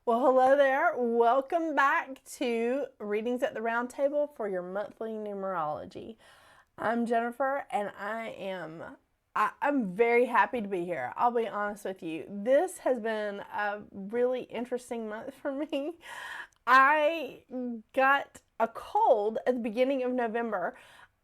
Well, hello there. Welcome back to Readings at the Round Table for your monthly numerology. I'm Jennifer, and I'm very happy to be here. I'll be honest with you. This has been a really interesting month for me. I got a cold at the beginning of November.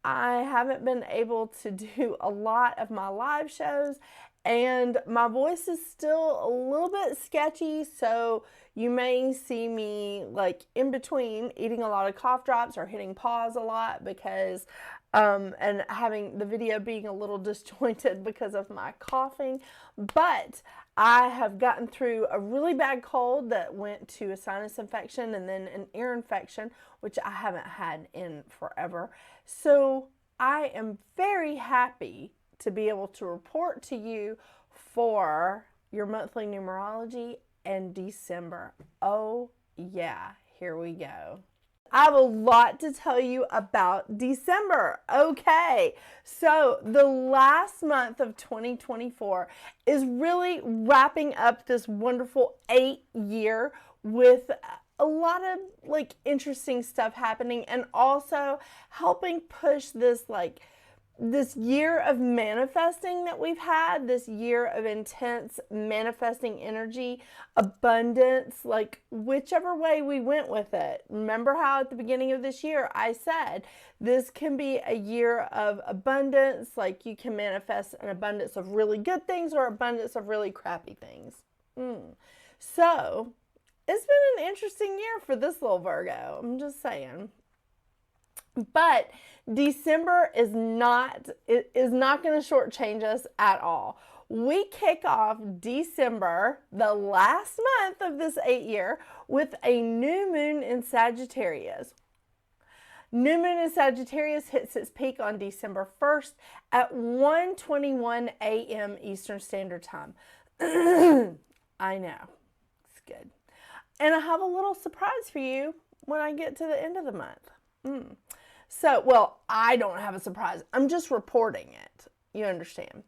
I haven't been able to do a lot of my live shows, and my voice is still a little bit sketchy, so you may see me like in between eating a lot of cough drops or hitting pause a lot because and having the video being a little disjointed because of my coughing. But I have gotten through a really bad cold that went to a sinus infection and then an ear infection, which I haven't had in forever. So I am very happy to be able to report to you for your monthly numerology in December. Oh yeah, here we go. I have a lot to tell you about December. Okay, so the last month of 2024 is really wrapping up this wonderful 8-year with a lot of like interesting stuff happening, and also helping push this year of manifesting that we've had, this year of intense manifesting energy, abundance, like whichever way we went with it. Remember how at the beginning of this year I said this can be a year of abundance, like you can manifest an abundance of really good things or abundance of really crappy things. So it's been an interesting year for this little Virgo, I'm just saying. But December is not going to shortchange us at all. We kick off December, the last month of this 8-year, with a new moon in Sagittarius. New moon in Sagittarius hits its peak on December 1st at 1:21 a.m. Eastern Standard Time. I know. It's good. And I have a little surprise for you when I get to the end of the month. So, well, I don't have a surprise. I'm just reporting it. You understand.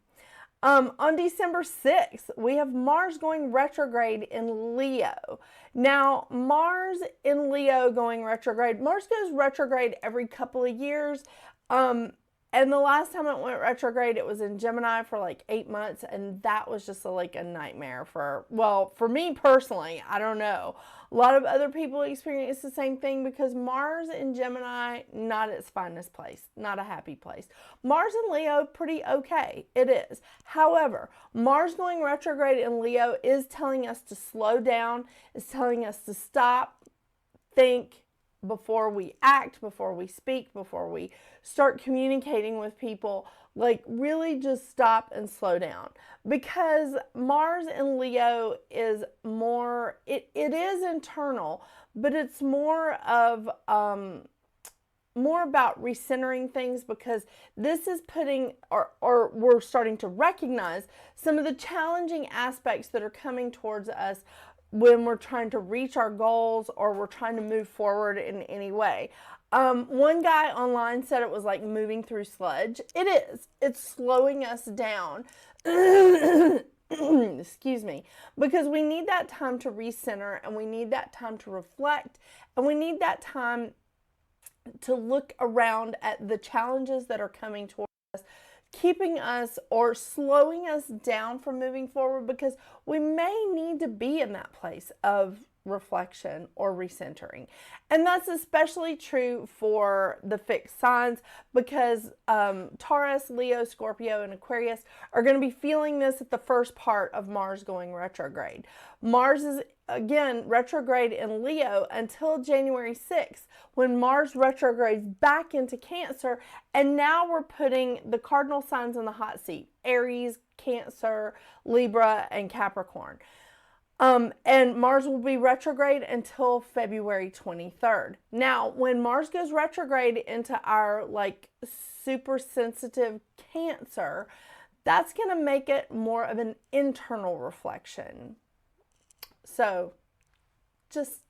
On December 6th, we have Mars going retrograde in Leo. Now, Mars in Leo going retrograde. Mars goes retrograde every couple of years. And the last time it went retrograde, it was in Gemini for like 8 months. And that was just like a nightmare for me personally. I don't know. A lot of other people experience the same thing because Mars in Gemini, not its finest place, not a happy place. Mars in Leo, pretty okay. It is. However, Mars going retrograde in Leo is telling us to slow down, is telling us to stop, think, before we act, before we speak, before we start communicating with people. Like, really just stop and slow down, because Mars in Leo is more, it is internal, but it's more of more about recentering things, because this is putting, or we're starting to recognize some of the challenging aspects that are coming towards us when we're trying to reach our goals or we're trying to move forward in any way. One guy online said it was like moving through sludge. It is. It's slowing us down. Excuse me. Because we need that time to recenter, and we need that time to reflect, and we need that time to look around at the challenges that are coming towards us, keeping us or slowing us down from moving forward, because we may need to be in that place of reflection or recentering. And that's especially true for the fixed signs, because Taurus, Leo, Scorpio, and Aquarius are going to be feeling this at the first part of Mars going retrograde. Mars is again retrograde in Leo until January 6th, when Mars retrogrades back into Cancer, and now we're putting the cardinal signs in the hot seat: Aries, Cancer, Libra, and Capricorn. And Mars will be retrograde until February 23rd. Now, when Mars goes retrograde into our like super sensitive Cancer, that's going to make it more of an internal reflection. So just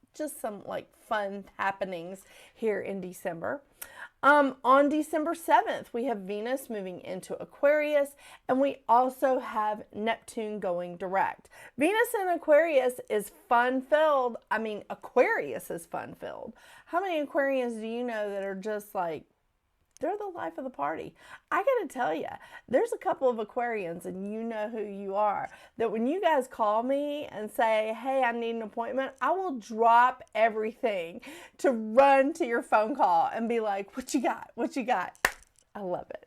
some like fun happenings here in December. On December 7th, we have Venus moving into Aquarius, and we also have Neptune going direct. Venus in Aquarius is fun-filled. I mean, Aquarius is fun-filled. How many Aquarians do you know that are just like, they're the life of the party? I gotta tell you, there's a couple of Aquarians, and you know who you are, that when you guys call me and say, hey, I need an appointment, I will drop everything to run to your phone call and be like, what you got? What you got? I love it.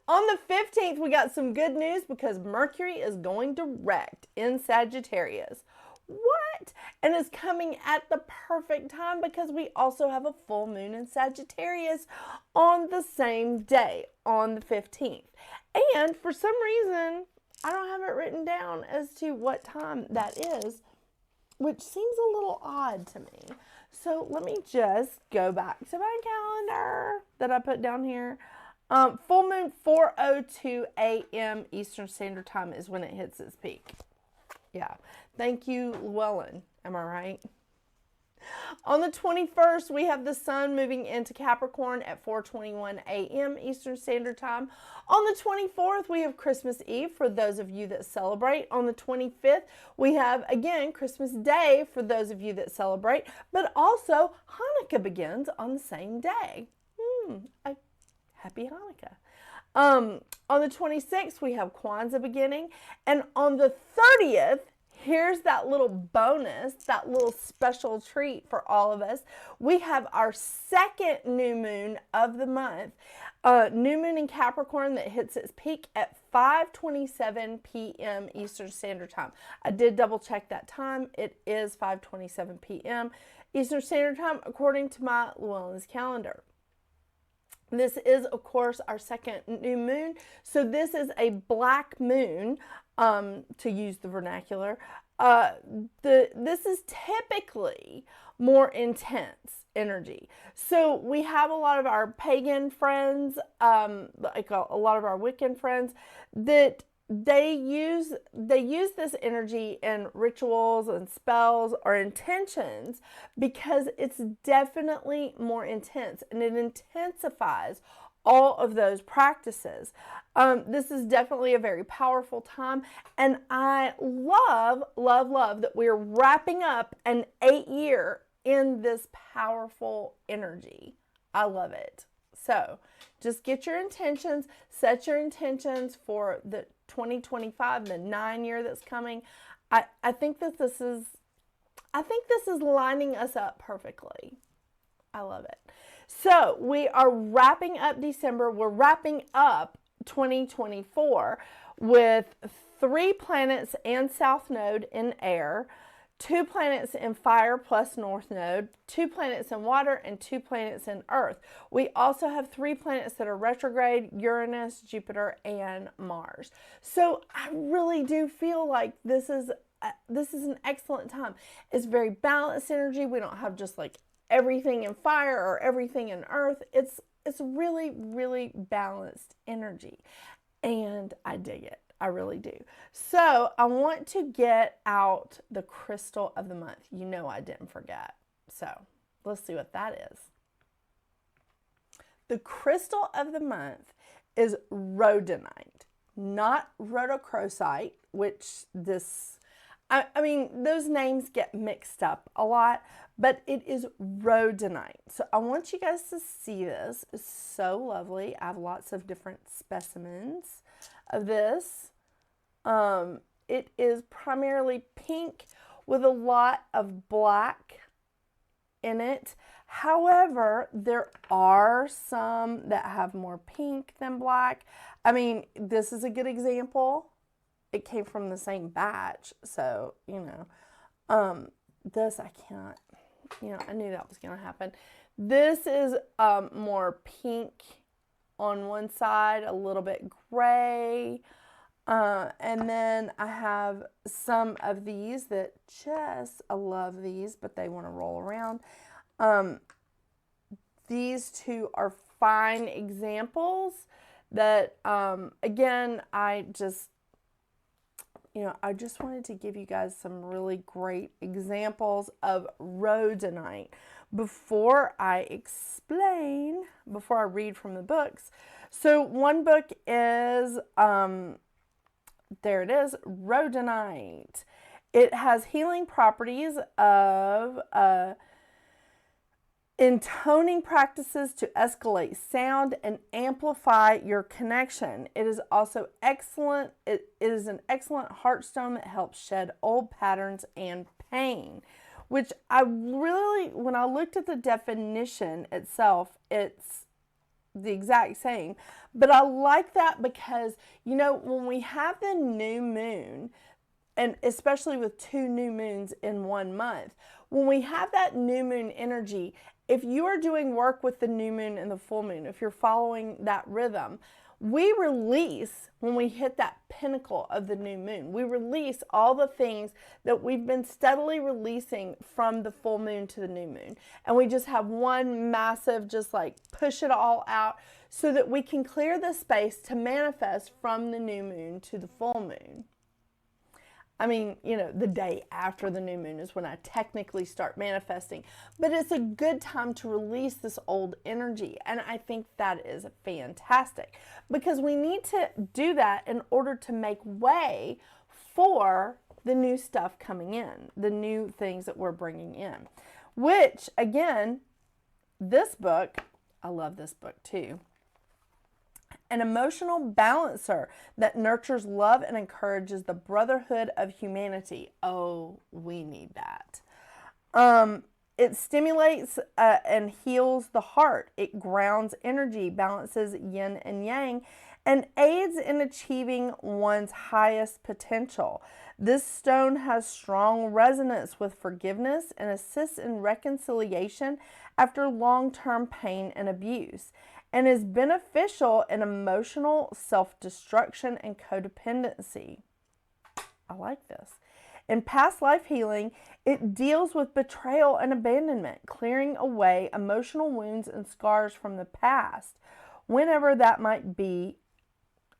On the 15th, we got some good news because Mercury is going direct in Sagittarius. What? And it's coming at the perfect time because we also have a full moon in Sagittarius on the same day, on the 15th. And for some reason, I don't have it written down as to what time that is, which seems a little odd to me. So let me just go back to my calendar that I put down here. Full moon 4:02 a.m. Eastern Standard Time is when it hits its peak. Yeah. Thank you, Llewellyn. Am I right? On the 21st, we have the sun moving into Capricorn at 4:21 a.m. Eastern Standard Time. On the 24th, we have Christmas Eve for those of you that celebrate. On the 25th, we have, again, Christmas Day for those of you that celebrate. But also, Hanukkah begins on the same day. Happy Hanukkah. On the 26th, we have Kwanzaa beginning. And on the 30th, here's that little bonus, that little special treat for all of us. We have our second new moon of the month. New moon in Capricorn that hits its peak at 5:27 p.m. Eastern Standard Time. I did double check that time. It is 5:27 p.m. Eastern Standard Time according to my Llewellyn's calendar. This is, of course, our second new moon. So this is a black moon, to use the vernacular. This is typically more intense energy. So we have a lot of our pagan friends, like a lot of our Wiccan friends, that they use this energy in rituals and spells or intentions because it's definitely more intense and it intensifies all of those practices. This is definitely a very powerful time, and I love that we're wrapping up an 8-year in this powerful energy. I love it. So just get your intentions, set your intentions for the 2025, the 9-year that's coming. I think this is lining us up perfectly. I love it. So we are wrapping up December. We're wrapping up 2024 with 3 planets and South Node in air, 2 planets in fire plus North Node, 2 planets in water, and 2 planets in earth. We also have 3 planets that are retrograde: Uranus, Jupiter, and Mars. So I really do feel like this is an excellent time. It's very balanced energy. We don't have just like everything in fire or everything in earth. It's really, really balanced energy, and I dig it. I really do. So I want to get out the crystal of the month. You know I didn't forget. So let's see what that is. The crystal of the month is rhodonite, not rhodochrosite, which I mean, those names get mixed up a lot, but it is rhodonite. So I want you guys to see this. It's so lovely. I have lots of different specimens of this. It is primarily pink with a lot of black in it. However, there are some that have more pink than black. I mean, this is a good example. It came from the same batch, so, you know, this I can't, you know, I knew that was going to happen. This is more pink on one side, a little bit gray. And then I have some of these that I love these, but they want to roll around. These 2 are fine examples that, again, I just wanted to give you guys some really great examples of rhodonite before I read from the books. So one book is, there it is, rhodonite. It has healing properties of intoning practices to escalate sound and amplify your connection. It is also excellent. It is an excellent heartstone that helps shed old patterns and pain, which when I looked at the definition itself, it's the exact same. But I like that because, when we have the new moon, and especially with 2 new moons in 1 month, when we have that new moon energy, if you are doing work with the new moon and the full moon, if you're following that rhythm, we release, when we hit that pinnacle of the new moon, we release all the things that we've been steadily releasing from the full moon to the new moon. And we just have one massive, just like push it all out so that we can clear the space to manifest from the new moon to the full moon. I mean, the day after the new moon is when I technically start manifesting. But it's a good time to release this old energy. And I think that is fantastic because we need to do that in order to make way for the new stuff coming in, the new things that we're bringing in. Which, again, this book, I love this book too. An emotional balancer that nurtures love and encourages the brotherhood of humanity. Oh, we need that. It stimulates and heals the heart. It grounds energy, balances yin and yang, and aids in achieving one's highest potential. This stone has strong resonance with forgiveness and assists in reconciliation after long-term pain and abuse, and is beneficial in emotional self-destruction and codependency. I like this. In past life healing, it deals with betrayal and abandonment, clearing away emotional wounds and scars from the past, whenever that might be.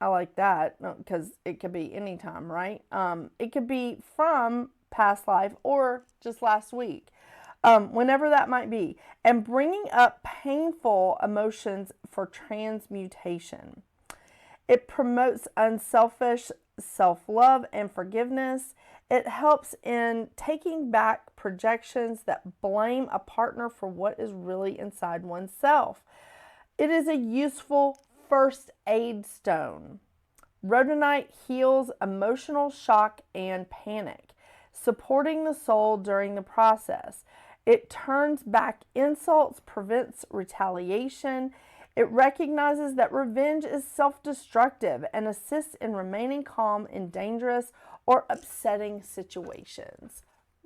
I like that because it could be anytime, right? It could be from past life or just last week. Whenever that might be, and bringing up painful emotions for transmutation. It promotes unselfish self-love and forgiveness. It helps in taking back projections that blame a partner for what is really inside oneself. It is a useful first aid stone. Rhodonite heals emotional shock and panic, supporting the soul during the process. It turns back insults, prevents retaliation. It recognizes that revenge is self-destructive and assists in remaining calm in dangerous or upsetting situations.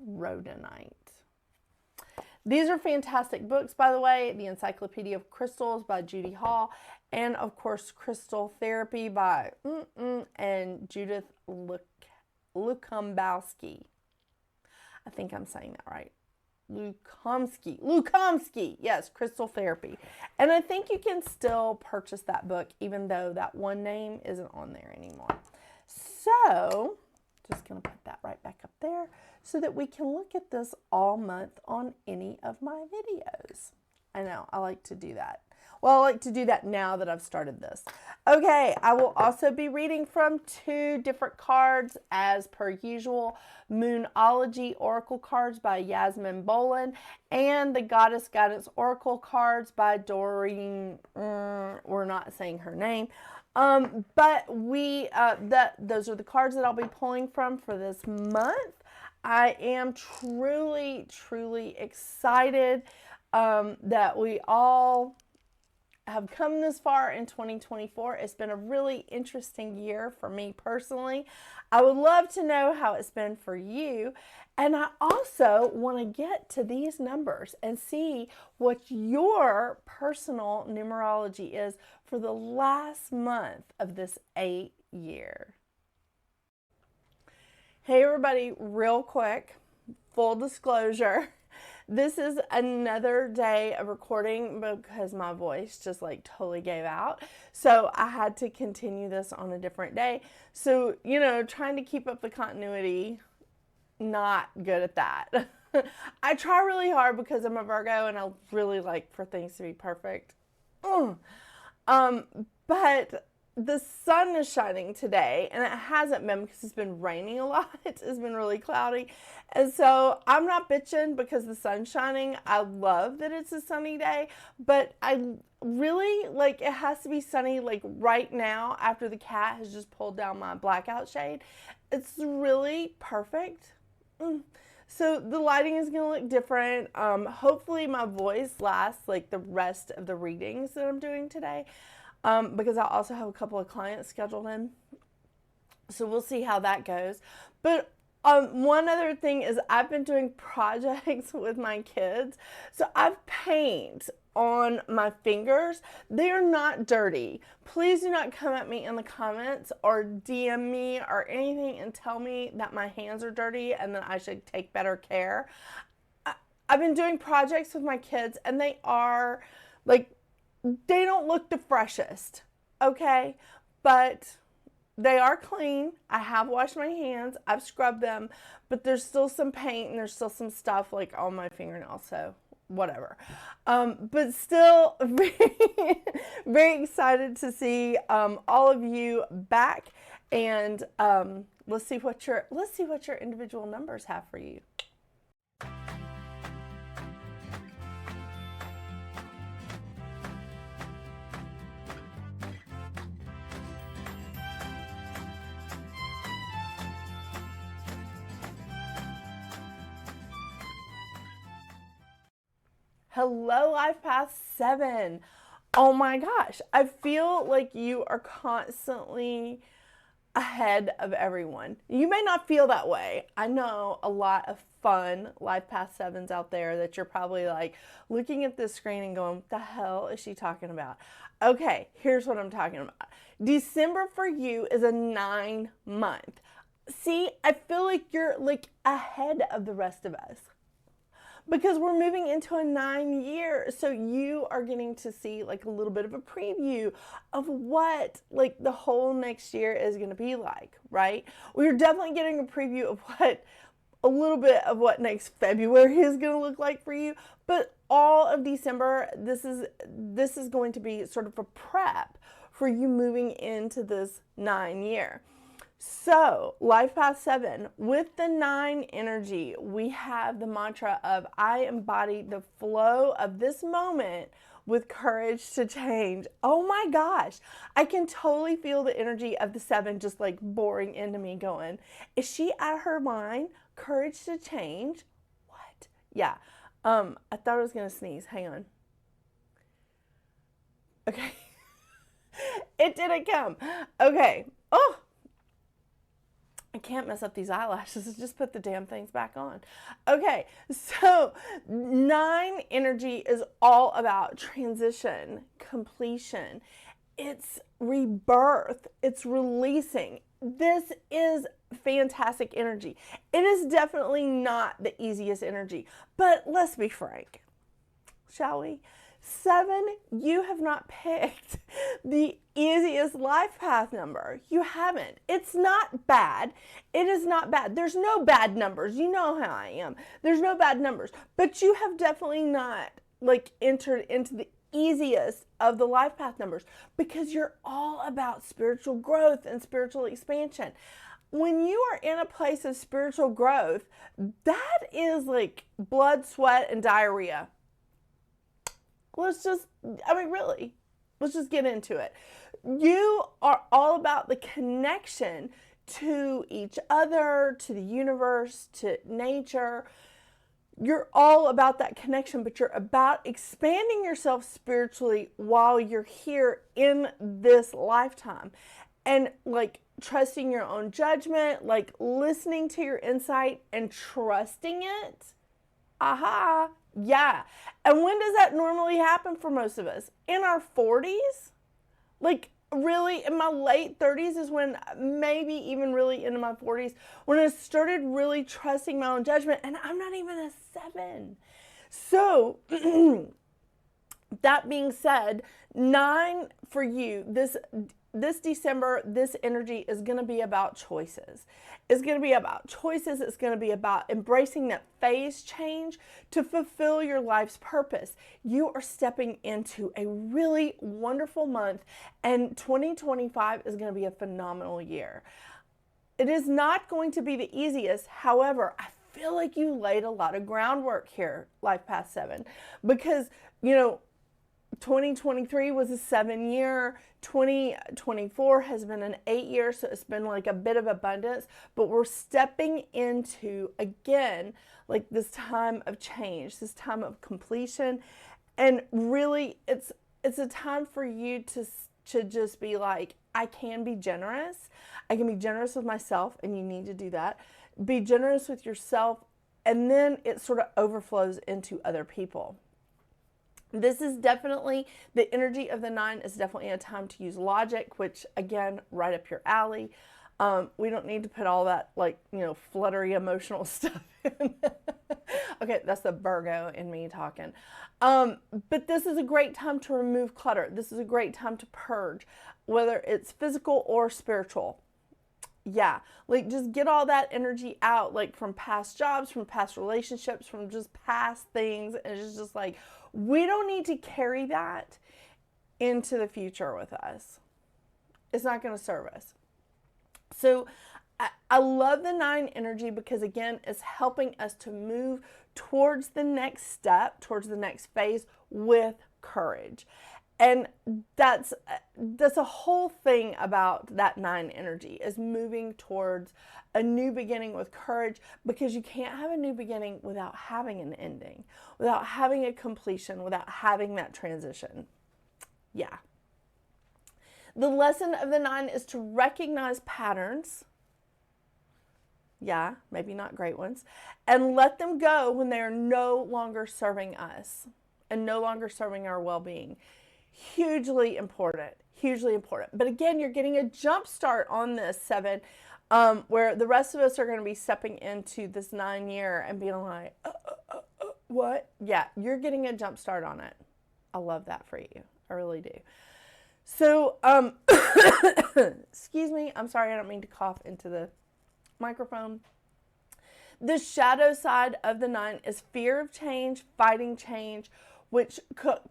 Rhodonite. These are fantastic books, by the way. The Encyclopedia of Crystals by Judy Hall, and of course, Crystal Therapy by and Judith Lukombowski. I think I'm saying that right. Lukomsky, yes, Crystal Therapy. And I think you can still purchase that book even though that one name isn't on there anymore. So, just going to put that right back up there so that we can look at this all month on any of my videos. I know, I like to do that. Well, I like to do that now that I've started this. Okay, I will also be reading from 2 different cards as per usual. Moonology Oracle cards by Yasmin Boland and the Goddess Guidance Oracle cards by Doreen, we're not saying her name. But those are the cards that I'll be pulling from for this month. I am truly, truly excited that we all have come this far in 2024. It's been a really interesting year for me personally. I would love to know how it's been for you. And I also want to get to these numbers and see what your personal numerology is for the last month of this 8-year. Hey everybody, real quick, full disclosure. This is another day of recording because my voice just like totally gave out. So I had to continue this on a different day. So, trying to keep up the continuity, not good at that. I try really hard because I'm a Virgo and I really like for things to be perfect. But the sun is shining today, and it hasn't been because it's been raining a lot. It's been really cloudy. And so I'm not bitching because the sun's shining. I love that it's a sunny day, but I really like it has to be sunny like right now after the cat has just pulled down my blackout shade. It's really perfect. So the lighting is going to look different. Hopefully my voice lasts like the rest of the readings that I'm doing today. Because I also have a couple of clients scheduled in. So we'll see how that goes. But one other thing is I've been doing projects with my kids. So I've paint on my fingers. They're not dirty. Please do not come at me in the comments or DM me or anything and tell me that my hands are dirty and that I should take better care. I've been doing projects with my kids and they are like, they don't look the freshest, okay? But they are clean. I have washed my hands. I've scrubbed them. But there's still some paint and there's still some stuff like on my fingernails. So whatever. But still very, very excited to see all of you back. And let's see what your individual numbers have for you. Hello, Life Path 7. Oh my gosh, I feel like you are constantly ahead of everyone. You may not feel that way. I know a lot of fun Life Path 7s out there that you're probably like looking at this screen and going, what the hell is she talking about? Okay, here's what I'm talking about. December for you is a 9-month. See, I feel like you're like ahead of the rest of us, because we're moving into a 9-year. So you are getting to see like a little bit of a preview of what like the whole next year is going to be like, right? We're definitely getting a preview of a little bit of what next February is going to look like for you. But all of December, this is going to be sort of a prep for you moving into this 9-year. So, Life Path 7, with the 9 energy, we have the mantra of I embody the flow of this moment with courage to change. Oh my gosh, I can totally feel the energy of the 7 just like boring into me going, is she out of her mind? Courage to change? What? Yeah, I thought I was going to sneeze. Hang on. Okay. It didn't come. Okay. Oh! I can't mess up these eyelashes. Just put the damn things back on. Okay, so 9 energy is all about transition, completion. It's rebirth. It's releasing. This is fantastic energy. It is definitely not the easiest energy, but let's be frank, shall we? 7, you have not picked the easiest life path number. You haven't. It's not bad. It is not bad. There's no bad numbers. You know how I am. There's no bad numbers. But you have definitely not like entered into the easiest of the life path numbers because you're all about spiritual growth and spiritual expansion. When you are in a place of spiritual growth, that is like blood, sweat, and diarrhea. Let's just get into it. You are all about the connection to each other, to the universe, to nature. You're all about that connection, but you're about expanding yourself spiritually while you're here in this lifetime. And like trusting your own judgment, like listening to your insight and trusting it. Aha. Yeah. And when does that normally happen for most of us? In our 40s? Like really in my late 30s is when, maybe even really into my 40s, when I started really trusting my own judgment. And I'm not even a 7. So that being said, 9 for you, this December, this energy is going to be about choices. It's going to be about choices. It's going to be about embracing that phase change to fulfill your life's purpose. You are stepping into a really wonderful month, and 2025 is going to be a phenomenal year. It is not going to be the easiest. However, I feel like you laid a lot of groundwork here, Life Path 7, because, 2023 was a 7-year. 2024 has been an 8-year, so it's been like a bit of abundance, but we're stepping into, again, like this time of change, this time of completion. And really, it's a time for you to just be like, I can be generous. I can be generous with myself, and you need to do that. Be generous with yourself, and then it sort of overflows into other people. This is definitely, the energy of the 9 is definitely a time to use logic, which, again, right up your alley. We don't need to put all that, fluttery emotional stuff in. Okay, that's the Virgo in me talking. But this is a great time to remove clutter. This is a great time to purge, whether it's physical or spiritual. Yeah, just get all that energy out, from past jobs, from past relationships, from just past things. And it's just like, we don't need to carry that into the future with us. It's not going to serve us. So I love the 9 energy because, again, it's helping us to move towards the next step, towards the next phase with courage. And that's a whole thing about that 9 energy, is moving towards a new beginning with courage, because you can't have a new beginning without having an ending, without having a completion, without having that transition. Yeah. The lesson of the 9 is to recognize patterns. Yeah, maybe not great ones, and let them go when they are no longer serving us and no longer serving our well-being. Hugely important, hugely important. But again, you're getting a jump start on this 7, where the rest of us are going to be stepping into this 9-year and being like, what? Yeah, you're getting a jump start on it. I love that for you. I really do. So, excuse me. I'm sorry. I don't mean to cough into the microphone. The shadow side of the 9 is fear of change, fighting change, which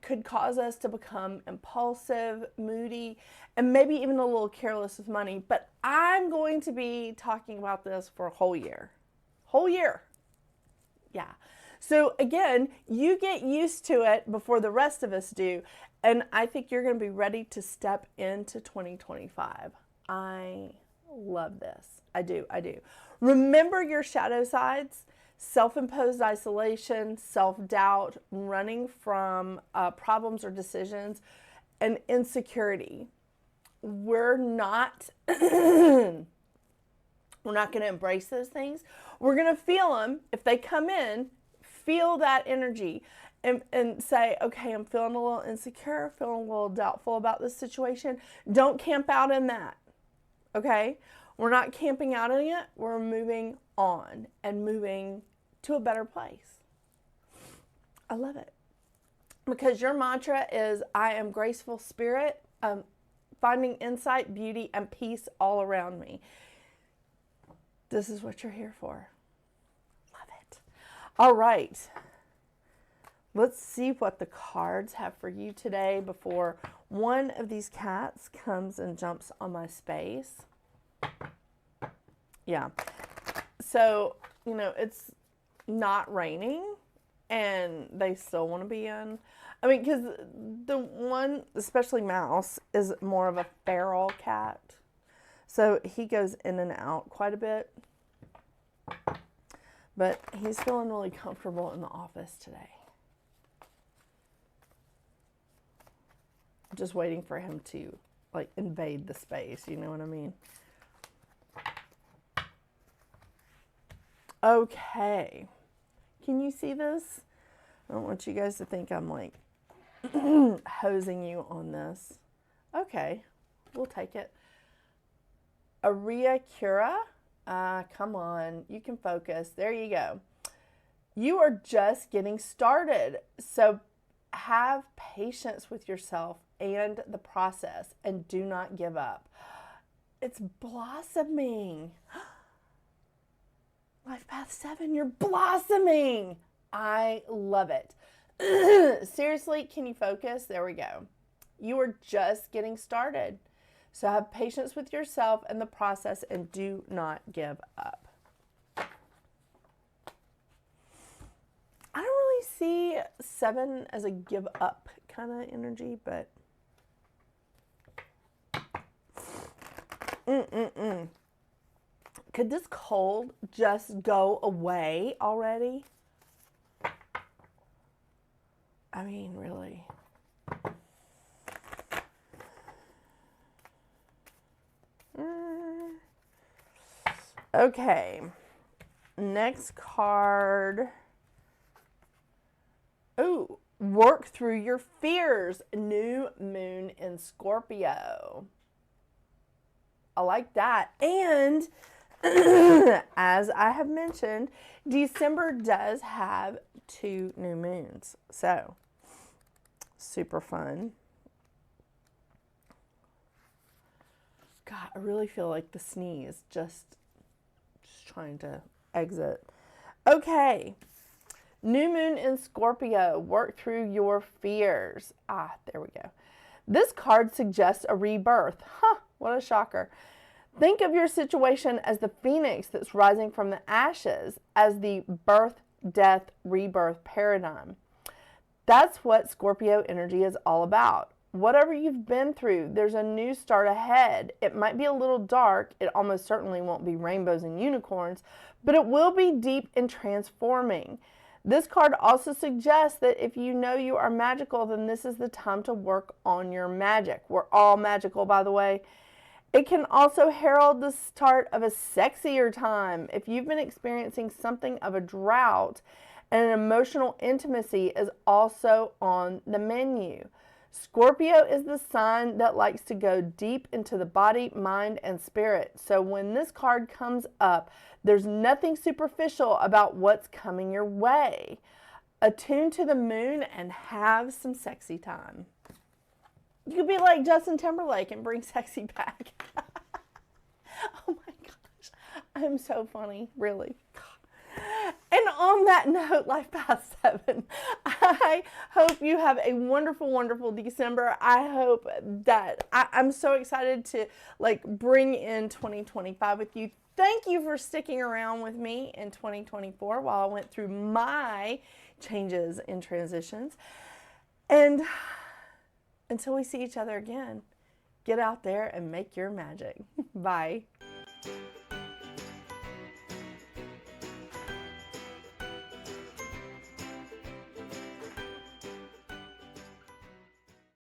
could cause us to become impulsive, moody, and maybe even a little careless with money. But I'm going to be talking about this for a whole year. Whole year. Yeah. So again, you get used to it before the rest of us do. And I think you're going to be ready to step into 2025. I love this. I do. Remember your shadow sides. Self-imposed isolation, self-doubt, running from problems or decisions, and insecurity. We're not going to embrace those things. We're going to feel them. If they come in, feel that energy and say, okay, I'm feeling a little insecure, feeling a little doubtful about this situation. Don't camp out in that, okay? We're not camping out in it. We're moving on and moving to a better place. I love it. Because your mantra is, I am graceful spirit, finding insight, beauty, and peace all around me. This is what you're here for. Love it. All right. Let's see what the cards have for you today before one of these cats comes and jumps on my space. Yeah. So, it's not raining and they still want to be in. I mean, because the one, especially Mouse, is more of a feral cat. So he goes in and out quite a bit. But he's feeling really comfortable in the office today. Just waiting for him to, invade the space. You know what I mean? Okay. Can you see this? I don't want you guys to think I'm hosing you on this. Okay. We'll take it. Aria Cura. Come on. You can focus. There you go. You are just getting started. So have patience with yourself and the process and do not give up. It's blossoming. Life Path 7, you're blossoming. I love it. Seriously, can you focus? There we go. You are just getting started. So have patience with yourself and the process and do not give up. I don't really see 7 as a give up kind of energy, but could this cold just go away already? I mean, really. Okay. Next card. Oh, work through your fears. New moon in Scorpio. I like that. And as I have mentioned, December does have 2 new moons. So, super fun. God, I really feel like the sneeze just trying to exit. Okay. New moon in Scorpio. Work through your fears. Ah, there we go. This card suggests a rebirth. Huh, what a shocker. Think of your situation as the phoenix that's rising from the ashes, as the birth, death, rebirth paradigm. That's what Scorpio energy is all about. Whatever you've been through, there's a new start ahead. It might be a little dark. It almost certainly won't be rainbows and unicorns, but it will be deep and transforming. This card also suggests that if you know you are magical, then this is the time to work on your magic. We're all magical, by the way. It can also herald the start of a sexier time. If you've been experiencing something of a drought, and an emotional intimacy is also on the menu. Scorpio is the sign that likes to go deep into the body, mind, and spirit. So when this card comes up, there's nothing superficial about what's coming your way. Attune to the moon and have some sexy time. You could be like Justin Timberlake and bring sexy back. Oh my gosh. I'm so funny, really. And on that note, Life Path 7, I hope you have a wonderful, wonderful December. I hope that I'm so excited to bring in 2025 with you. Thank you for sticking around with me in 2024 while I went through my changes and transitions. And until we see each other again, get out there and make your magic. Bye.